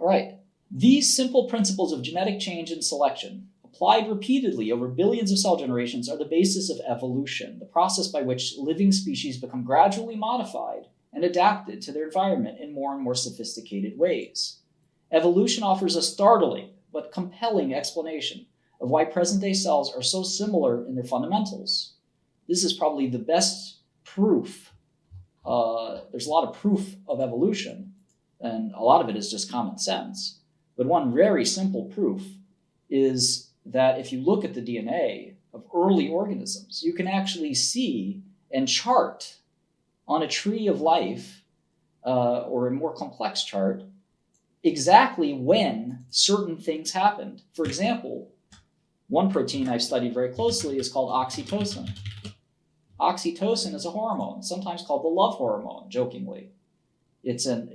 All right. These simple principles of genetic change and selection, applied repeatedly over billions of cell generations, are the basis of evolution, the process by which living species become gradually modified and adapted to their environment in more and more sophisticated ways. Evolution offers a startling but compelling explanation of why present-day cells are so similar in their fundamentals. This is probably the best proof. There's a lot of proof of evolution, and a lot of it is just common sense. But one very simple proof is that if you look at the DNA of early organisms, you can actually see and chart on a tree of life, or a more complex chart, exactly when certain things happened. For example, one protein I've studied very closely is called oxytocin. Oxytocin is a hormone, sometimes called the love hormone, jokingly. It's an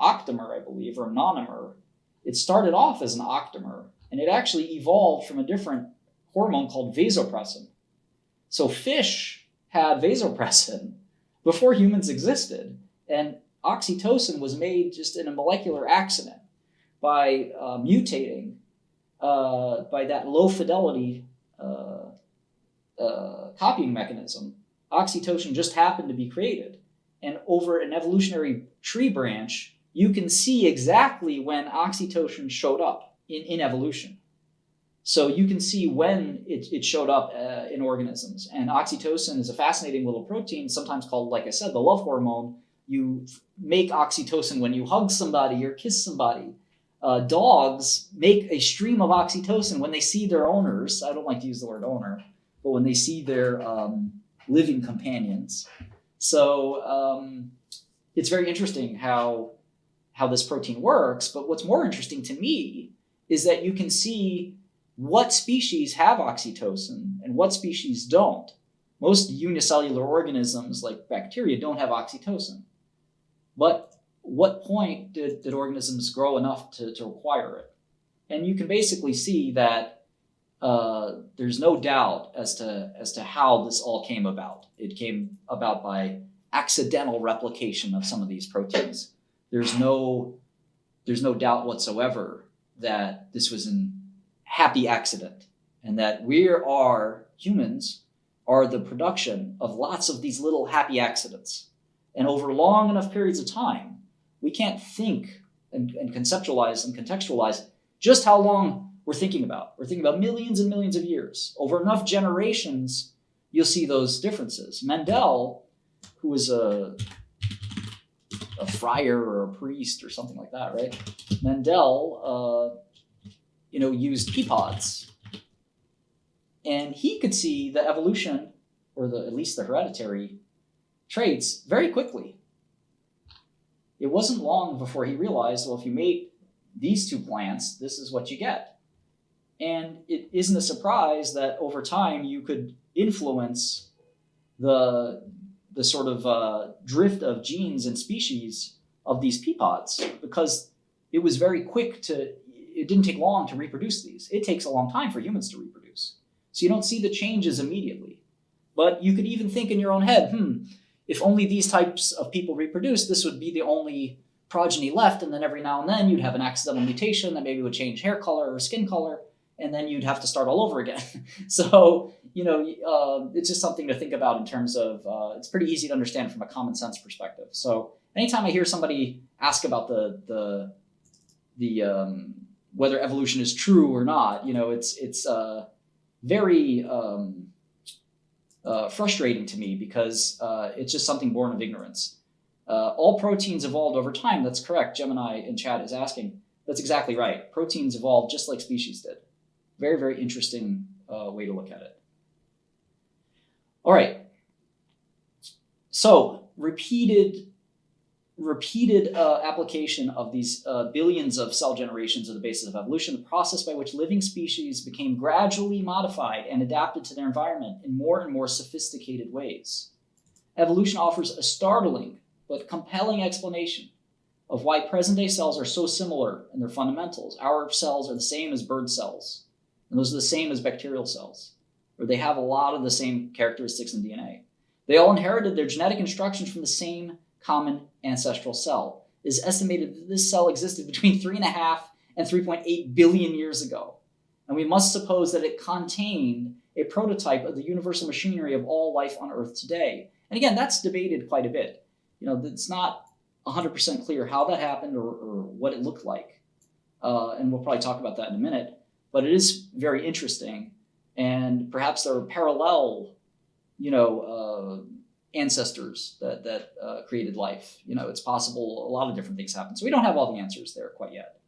octamer, I believe, or nonomer. It started off as an octamer, and it actually evolved from a different hormone called vasopressin. So fish had vasopressin before humans existed, and oxytocin was made just in a molecular accident by mutating by that low fidelity copying mechanism. Oxytocin just happened to be created. And over an evolutionary tree branch, you can see exactly when oxytocin showed up in evolution. So you can see when it showed up in organisms. And oxytocin is a fascinating little protein, sometimes called, like I said, the love hormone. You make oxytocin when you hug somebody or kiss somebody. Dogs make a stream of oxytocin when they see their owners. I don't like to use the word owner, but when they see their living companions. So it's very interesting how this protein works. But what's more interesting to me is that you can see what species have oxytocin and what species don't. Most unicellular organisms like bacteria don't have oxytocin. But what point did organisms grow enough to require it? And you can basically see that there's no doubt as to how this all came about. It came about by accidental replication of some of these proteins. There's no doubt whatsoever that this was an happy accident, and that humans are the production of lots of these little happy accidents. And over long enough periods of time, we can't think and conceptualize and contextualize just how long we're thinking about. We're thinking about millions and millions of years. Over enough generations, you'll see those differences. Mendel, who was a friar or a priest or something like that, right? Mendel, used Pea Pods. And he could see the evolution, or at least the hereditary traits, very quickly. It wasn't long before he realized, well, if you mate these two plants, this is what you get. And it isn't a surprise that over time you could influence the sort of drift of genes and species of these pea pods, because it was very quick it didn't take long to reproduce these. It takes a long time for humans to reproduce. So you don't see the changes immediately. But you could even think in your own head, if only these types of people reproduced, this would be the only progeny left. And then every now and then you'd have an accidental mutation that maybe would change hair color or skin color, and then you'd have to start all over again. So, it's just something to think about in terms of, it's pretty easy to understand from a common sense perspective. So anytime I hear somebody ask about the whether evolution is true or not, it's very frustrating to me, because it's just something born of ignorance. All proteins evolved over time. That's correct. Gemini in chat is asking. That's exactly right. Proteins evolved just like species did. Very, very interesting way to look at it. All right. So repeated application of these billions of cell generations are the basis of evolution, the process by which living species became gradually modified and adapted to their environment in more and more sophisticated ways. Evolution offers a startling but compelling explanation of why present-day cells are so similar in their fundamentals. Our cells are the same as bird cells, and those are the same as bacterial cells, where they have a lot of the same characteristics in DNA. They all inherited their genetic instructions from the same common ancestral cell. is estimated that this cell existed between 3.5 and 3.8 billion years ago. And we must suppose that it contained a prototype of the universal machinery of all life on Earth today. And again, that's debated quite a bit. It's not 100% clear how that happened or what it looked like. And we'll probably talk about that in a minute. But it is very interesting. And perhaps there are parallel, ancestors that created life. It's possible a lot of different things happen. So we don't have all the answers there quite yet.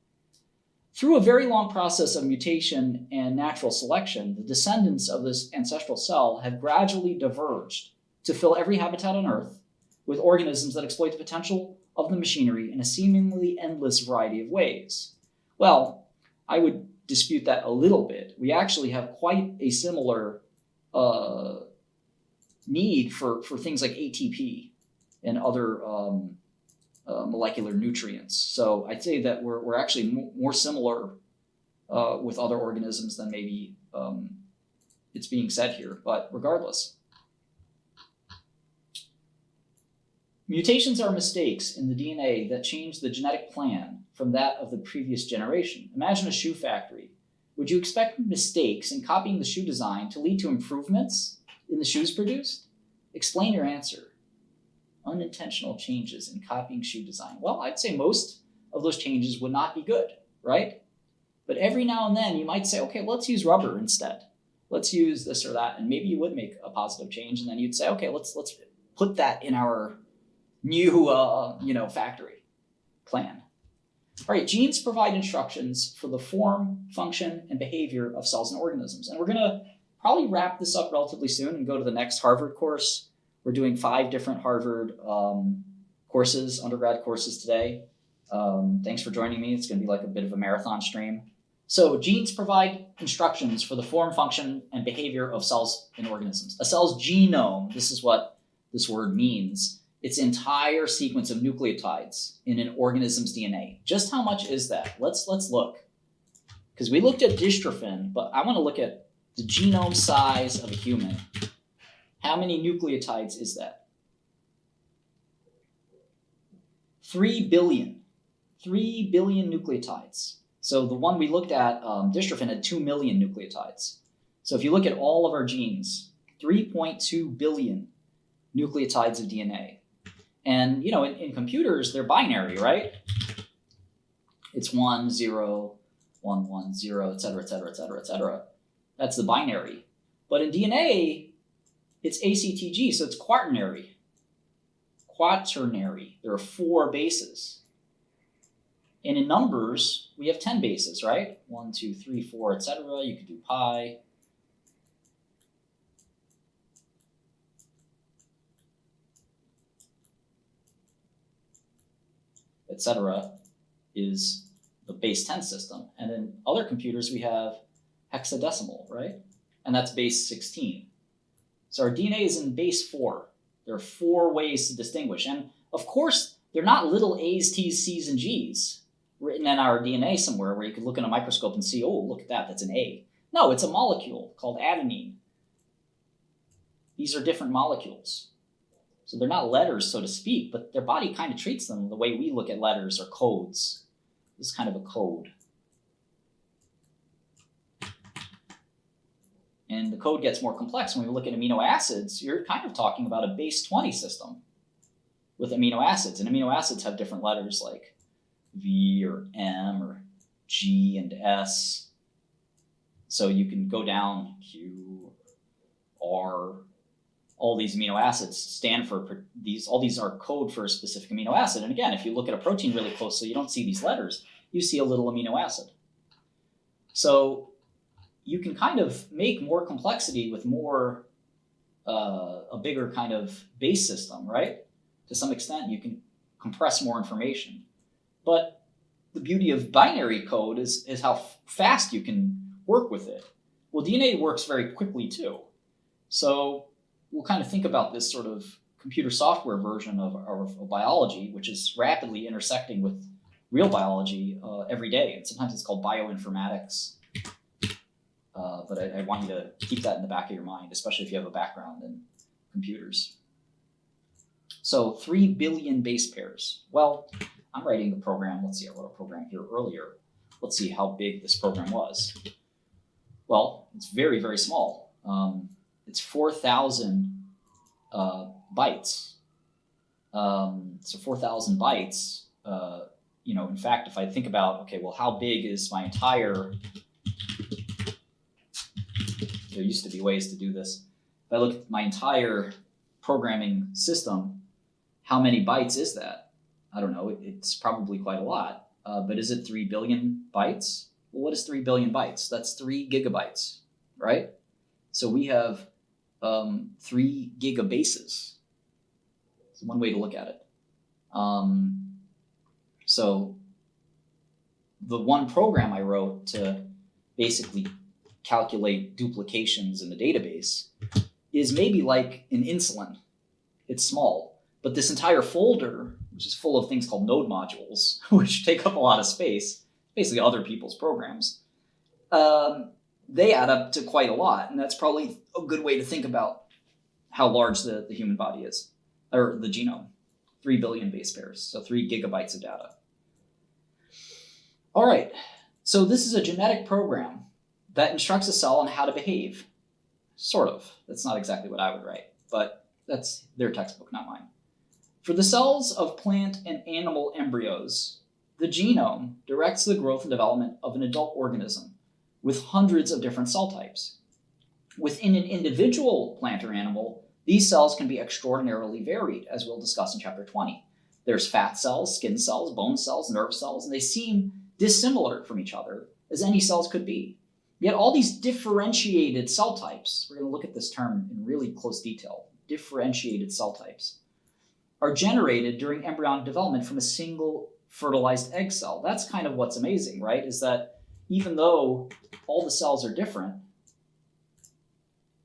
Through a very long process of mutation and natural selection, the descendants of this ancestral cell have gradually diverged to fill every habitat on Earth with organisms that exploit the potential of the machinery in a seemingly endless variety of ways. Well, I would dispute that a little bit. We actually have quite a similar need for things like ATP and other molecular nutrients. So I'd say that we're actually more similar with other organisms than maybe it's being said here. But regardless, mutations are mistakes in the DNA that change the genetic plan from that of the previous generation. Imagine a shoe factory. Would you expect mistakes in copying the shoe design to lead to improvements in the shoes produced? Explain your answer. Unintentional changes in copying shoe design. Well, I'd say most of those changes would not be good, right? But every now and then you might say, okay, let's use rubber instead. Let's use this or that. And maybe you would make a positive change. And then you'd say, okay, let's put that in our new, factory plan. All right, genes provide instructions for the form, function, and behavior of cells and organisms. And we're going to probably wrap this up relatively soon and go to the next Harvard course. We're doing 5 different Harvard courses, undergrad courses today. Thanks for joining me. It's going to be like a bit of a marathon stream. So genes provide instructions for the form, function, and behavior of cells and organisms. A cell's genome, this is what this word means, its entire sequence of nucleotides in an organism's DNA. Just how much is that? Let's look. Because we looked at dystrophin, but I want to look at the genome size of a human. How many nucleotides is that? 3 billion. 3 billion nucleotides. So the one we looked at, dystrophin, had 2 million nucleotides. So if you look at all of our genes, 3.2 billion nucleotides of DNA. And, in computers, they're binary, right? It's 1, 0, 1, 1, 0, et cetera, et cetera, et cetera, et cetera. That's the binary. But in DNA, it's ACTG, so it's quaternary. Quaternary. There are 4 bases. And in numbers, we have 10 bases, right? 1, 2, 3, 4, et cetera. You could do pi. Et cetera, is the base 10 system. And in other computers, we have hexadecimal, right? And that's base 16. So our DNA is in base 4. There are 4 ways to distinguish. And of course, they're not little A's, T's, C's, and G's written in our DNA somewhere where you could look in a microscope and see, oh, look at that, that's an A. No, it's a molecule called adenine. These are different molecules. So they're not letters, so to speak, but their body kind of treats them the way we look at letters or codes. This is kind of a code. And the code gets more complex. When we look at amino acids, you're kind of talking about a base 20 system with amino acids. And amino acids have different letters like V or M or G and S. So you can go down Q, R. All these amino acids stand for these. All these are code for a specific amino acid. And again, if you look at a protein really closely, you don't see these letters. You see a little amino acid. So you can kind of make more complexity with more, a bigger kind of base system, right? To some extent, you can compress more information. But the beauty of binary code is how fast you can work with it. Well, DNA works very quickly too. So we'll kind of think about this sort of computer software version of biology, which is rapidly intersecting with real biology every day. And sometimes it's called bioinformatics. But I want you to keep that in the back of your mind, especially if you have a background in computers. So 3 billion base pairs. Well, I'm writing the program. Let's see, I wrote a program here earlier. Let's see how big this program was. Well, it's very, very small. It's 4,000 bytes. So 4,000 bytes, in fact, if I think about, okay, well, how big is my entire, there used to be ways to do this. If I look at my entire programming system, how many bytes is that? I don't know, it's probably quite a lot, but is it 3 billion bytes? Well, what is 3 billion bytes? That's 3 gigabytes, right? So we have 3 gigabases. It's one way to look at it. So the one program I wrote to basically calculate duplications in the database is maybe like an insulin. It's small, but this entire folder, which is full of things called node modules, which take up a lot of space, basically other people's programs, they add up to quite a lot. And that's probably a good way to think about how large the human body is, or the genome. 3 billion base pairs, so 3 gigabytes of data. All right, so this is a genetic program that instructs a cell on how to behave. Sort of. That's not exactly what I would write, but that's their textbook, not mine. For the cells of plant and animal embryos, the genome directs the growth and development of an adult organism with hundreds of different cell types. Within an individual plant or animal, these cells can be extraordinarily varied, as we'll discuss in chapter 20. There's fat cells, skin cells, bone cells, nerve cells, and they seem dissimilar from each other, as any cells could be. Yet all these differentiated cell types, we're going to look at this term in really close detail, differentiated cell types, are generated during embryonic development from a single fertilized egg cell. That's kind of what's amazing, right? Is that even though all the cells are different,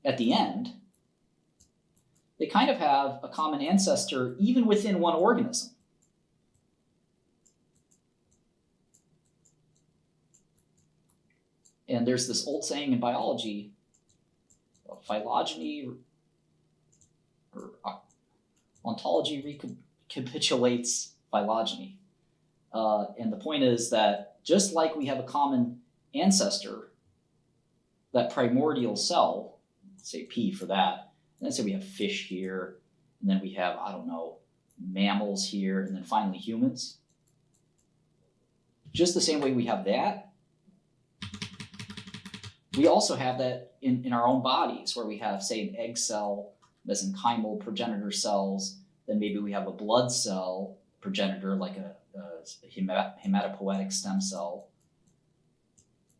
at the end, they kind of have a common ancestor even within one organism. And there's this old saying in biology, phylogeny or ontology recapitulates phylogeny. And the point is that just like we have a common ancestor, that primordial cell, say P for that, and then say we have fish here, and then we have, I don't know, mammals here, and then finally humans. Just the same way we have that, we also have that in our own bodies, where we have, say, an egg cell, mesenchymal progenitor cells, then maybe we have a blood cell progenitor, like a hematopoietic stem cell.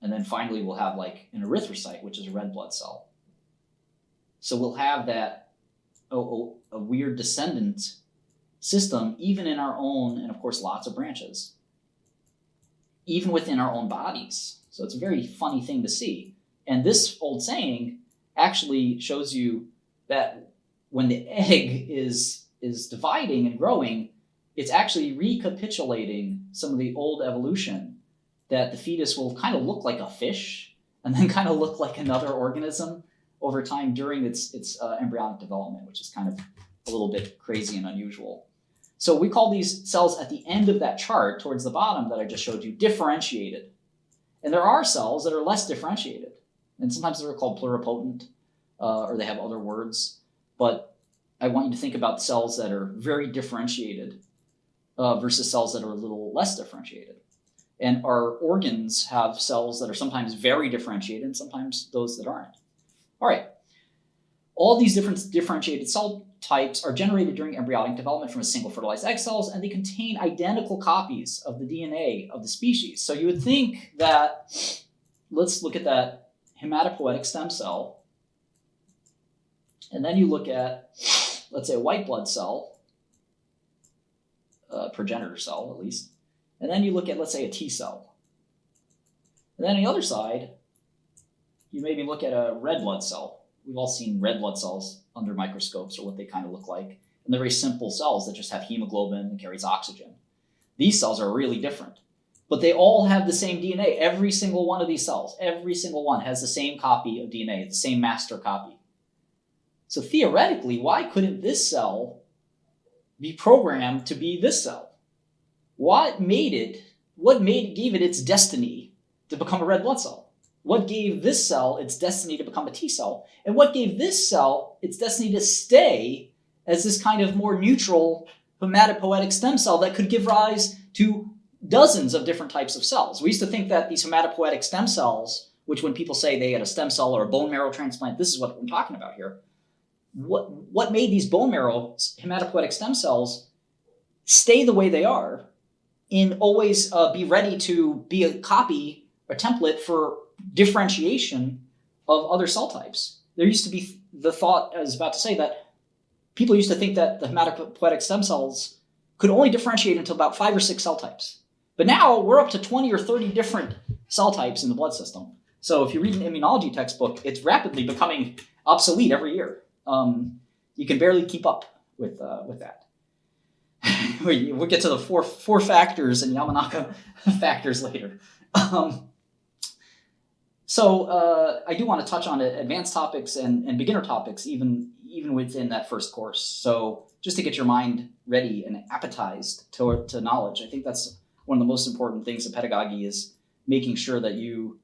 And then finally we'll have like an erythrocyte, which is a red blood cell. So we'll have that a weird descendant system, even in our own, and of course lots of branches, even within our own bodies. So it's a very funny thing to see. And this old saying actually shows you that when the egg is dividing and growing, it's actually recapitulating some of the old evolution, that the fetus will kind of look like a fish and then kind of look like another organism over time during its embryonic development, which is kind of a little bit crazy and unusual. So we call these cells at the end of that chart, towards the bottom that I just showed you, differentiated. And there are cells that are less differentiated. And sometimes they're called pluripotent, or they have other words. But I want you to think about cells that are very differentiated versus cells that are a little less differentiated. And our organs have cells that are sometimes very differentiated and sometimes those that aren't. All right. All these different differentiated cell types are generated during embryonic development from a single fertilized egg cells, and they contain identical copies of the DNA of the species. So you would think that, let's look at that hematopoietic stem cell, and then you look at, let's say, a white blood cell, progenitor cell at least, and then you look at, let's say, a T cell. And then on the other side, you maybe look at a red blood cell. We've all seen red blood cells under microscopes, or what they kind of look like. And they're very simple cells that just have hemoglobin and carries oxygen. These cells are really different, but they all have the same DNA. Every single one of these cells, every single one has the same copy of DNA, the same master copy. So theoretically, why couldn't this cell be programmed to be this cell? What gave it its destiny to become a red blood cell? What gave this cell its destiny to become a T cell? And what gave this cell its destiny to stay as this kind of more neutral hematopoietic stem cell that could give rise to dozens of different types of cells? We used to think that these hematopoietic stem cells, which when people say they had a stem cell or a bone marrow transplant, this is what I'm talking about here. What made these bone marrow hematopoietic stem cells stay the way they are and always be ready to be a copy or template for differentiation of other cell types? There used to be the thought, I was about to say, that people used to think that the hematopoietic stem cells could only differentiate into about 5 or 6 cell types. But now we're up to 20 or 30 different cell types in the blood system. So if you read an immunology textbook, it's rapidly becoming obsolete every year. You can barely keep up with that. We'll get to the four factors and Yamanaka factors later. So I do want to touch on advanced topics and beginner topics, even within that first course. So just to get your mind ready and appetized to knowledge, I think that's one of the most important things of pedagogy, is making sure that you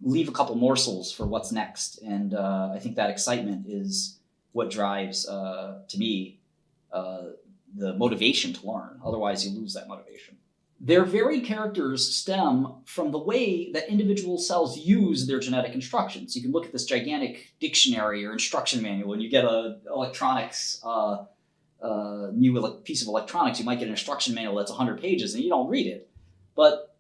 leave a couple morsels for what's next. And I think that excitement is what drives, to me, the motivation to learn. Otherwise, you lose that motivation. Their varied characters stem from the way that individual cells use their genetic instructions. You can look at this gigantic dictionary or instruction manual, and you get a electronics, new piece of electronics. You might get an instruction manual that's 100 pages, and you don't read it. But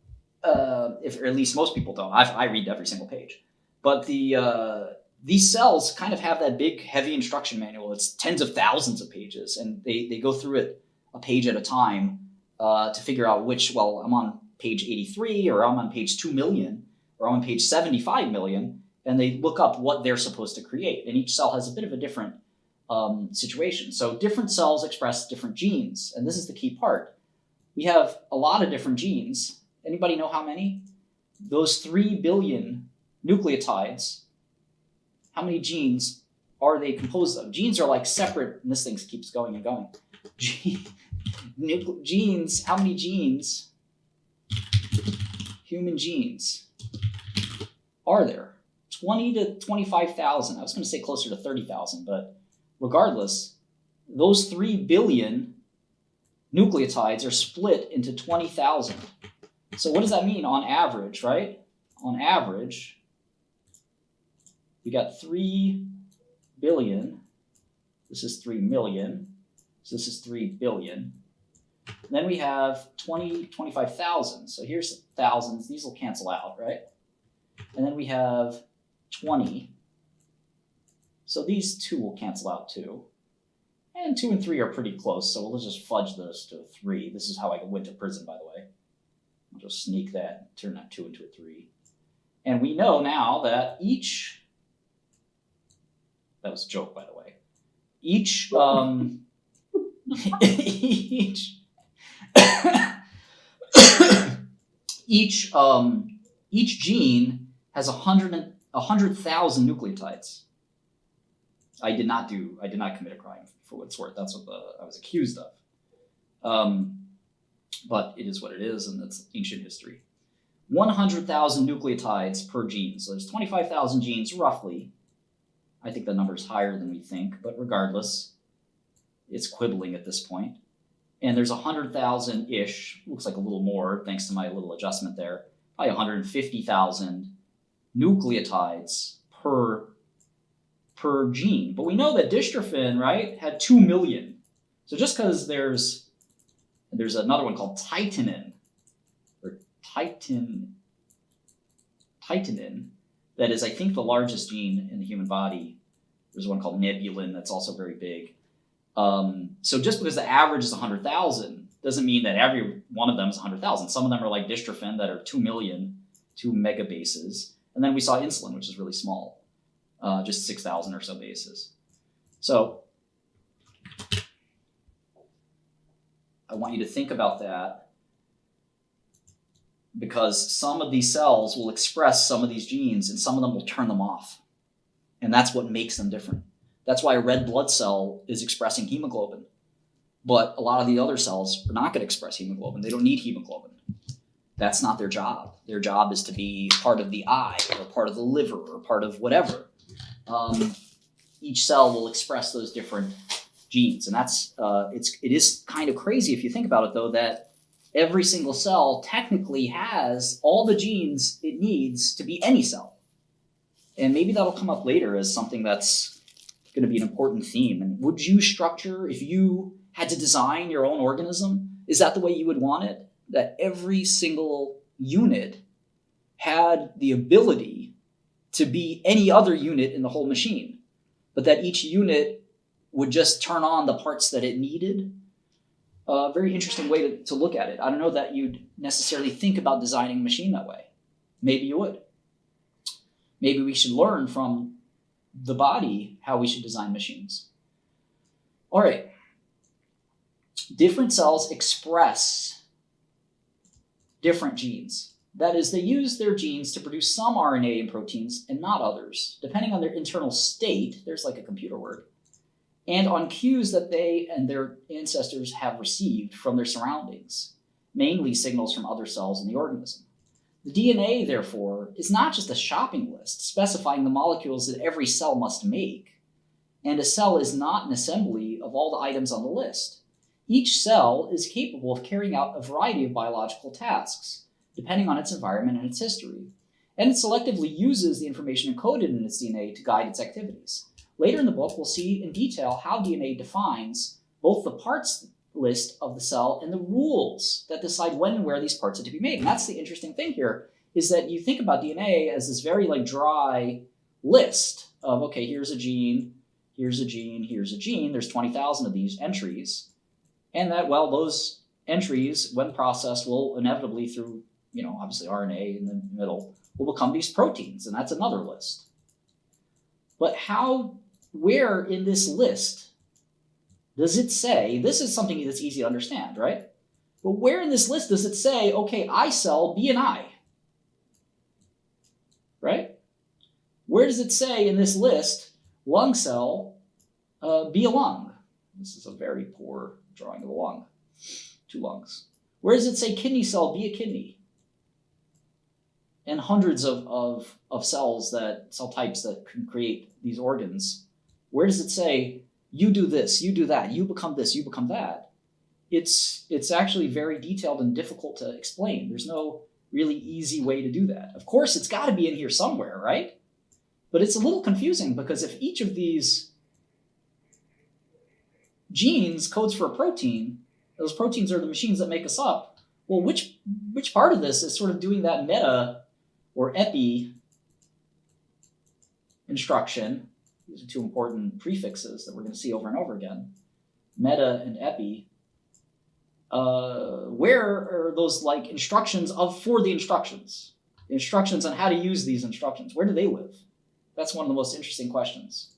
or at least most people don't. I read every single page. But these cells kind of have that big, heavy instruction manual. It's tens of thousands of pages, and they go through it a page at a time to figure out I'm on page 83, or I'm on page 2 million, or I'm on page 75 million, and they look up what they're supposed to create. And each cell has a bit of a different situation. So different cells express different genes, and this is the key part. We have a lot of different genes. Anybody know how many? Those 3 billion nucleotides, how many genes are they composed of? Genes are like separate, and this thing keeps going and going. Genes, how many genes, human genes, are there? 20 to 25,000. I was going to say closer to 30,000, but regardless, those 3 billion nucleotides are split into 20,000. So what does that mean on average, right? On average, we got 3 billion. This is 3 million. So this is 3 billion. And then we have 25,000. So here's thousands. These will cancel out, right? And then we have 20. So these 2 will cancel out too. And 2 and 3 are pretty close. So we'll just fudge this to a 3. This is how I went to prison, by the way. I'll just sneak that, turn that 2 into a 3. And we know now that that was a joke, by the way. Each gene has 100,000 nucleotides. I did not commit a crime, for what it's worth. That's what I was accused of. But it is what it is, and that's ancient history. 100,000 nucleotides per gene. So there's 25,000 genes, roughly. I think the number is higher than we think, but regardless, it's quibbling at this point. And there's 100,000-ish, looks like a little more, thanks to my little adjustment there, probably 150,000 nucleotides per gene. But we know that dystrophin, right, had 2 million. So just because there's another one called titinin, that is, I think, the largest gene in the human body. There's one called nebulin that's also very big. So just because the average is 100,000 doesn't mean that every one of them is 100,000. Some of them are like dystrophin that are 2 million, 2 megabases. And then we saw insulin, which is really small, just 6,000 or so bases. So I want you to think about that, because some of these cells will express some of these genes and some of them will turn them off. And that's what makes them different. That's why a red blood cell is expressing hemoglobin. But a lot of the other cells are not going to express hemoglobin. They don't need hemoglobin. That's not their job. Their job is to be part of the eye or part of the liver or part of whatever. Each cell will express those different genes. And that's it is kind of crazy if you think about it, though, that every single cell technically has all the genes it needs to be any cell. And maybe that'll come up later as something that's going to be an important theme. And would you structure, if you had to design your own organism, is that the way you would want it? That every single unit had the ability to be any other unit in the whole machine, but that each unit would just turn on the parts that it needed? A very interesting way to look at it. I don't know that you'd necessarily think about designing a machine that way. Maybe you would. Maybe we should learn from the body how we should design machines. All right. Different cells express different genes. That is, they use their genes to produce some RNA and proteins and not others, depending on their internal state. There's like a computer word. And on cues that they and their ancestors have received from their surroundings, mainly signals from other cells in the organism. The DNA, therefore, is not just a shopping list specifying the molecules that every cell must make, and a cell is not an assembly of all the items on the list. Each cell is capable of carrying out a variety of biological tasks, depending on its environment and its history, and it selectively uses the information encoded in its DNA to guide its activities. Later in the book, we'll see in detail how DNA defines both the parts list of the cell and the rules that decide when and where these parts are to be made. And that's the interesting thing here, is that you think about DNA as this very dry list of, okay, here's a gene, here's a gene, here's a gene. There's 20,000 of these entries. And that, well, those entries, when processed, will inevitably through, obviously RNA in the middle, will become these proteins. And that's another list. But where in this list does it say, this is something that's easy to understand, right? But where in this list does it say, okay, I cell be an eye, right? Where does it say in this list, lung cell be a lung? This is a very poor drawing of a lung, 2 lungs. Where does it say kidney cell be a kidney? And hundreds of cells, cell types that can create these organs. Where does it say, you do this, you do that, you become this, you become that? It's actually very detailed and difficult to explain. There's no really easy way to do that. Of course, it's got to be in here somewhere, right? But it's a little confusing because if each of these genes codes for a protein, those proteins are the machines that make us up. Well, which part of this is sort of doing that meta or epi instruction? These are 2 important prefixes that we're going to see over and over again. Meta and epi. Where are those instructions for the instructions? The instructions on how to use these instructions. Where do they live? That's one of the most interesting questions.